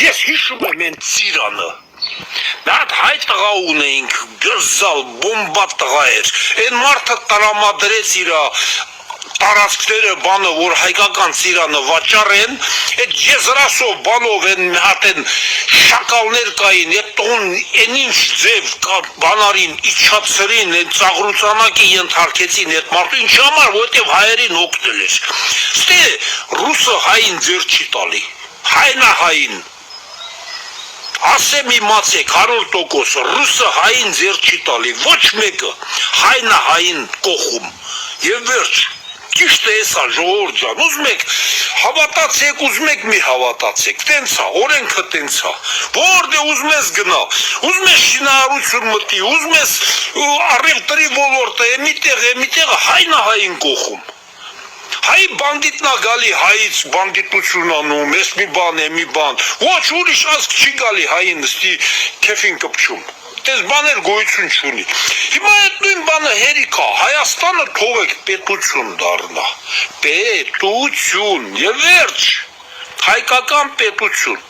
Ես հիշում եմ այն ծիրանը։ Այդ հայ տղա ունեինք, գզալ, բոմբա տղա էր, այն մարդը տրամադրեց իրա տարածքները բանը, որ հայկական ծիրանը վաճառեն, այդ եզրասով բանով են հատ են շակալներ կային, այդ տողն են ինչ ձև բանարին, իչացրին, այդ ծաղրուցանակի ենթարկեցին այդ մարդու, ինչ համար, որտև հայերին օգնել էր։ Ստե ռուսը հային ձեր չի տալի, հայնա հային, ասեմ իմացեք 100%, ռուսը հային ձեր չի տալի, ոչ մեկը, հայնա հային կողում, և վերջ, ճիշտ է էսա ժողովուրդ ջան, ուզում եք հավատացեք, ուզում եք մի հավատացեք, տենց է, օրենքը տենց է, որտե ուզում ես գնա, ուզում ես շինարարություն մտի, ուզում ես առևտրի ոլորտը, էմիտեղ հայնա հային կողում, հայի բանդիտնա գալի հայից բանդիտություն անում, ես մի բան է, մի բան, ոչ ուրիշ ազգ չի գալի հային նստի կեֆին կպչում, տես բաներ գոյություն չունի, հիմա այդ նույն բանը հերիք է, Հայաստանը թողեք պետություն դառնա, պետություն, և վերջ, հայկական պետություն,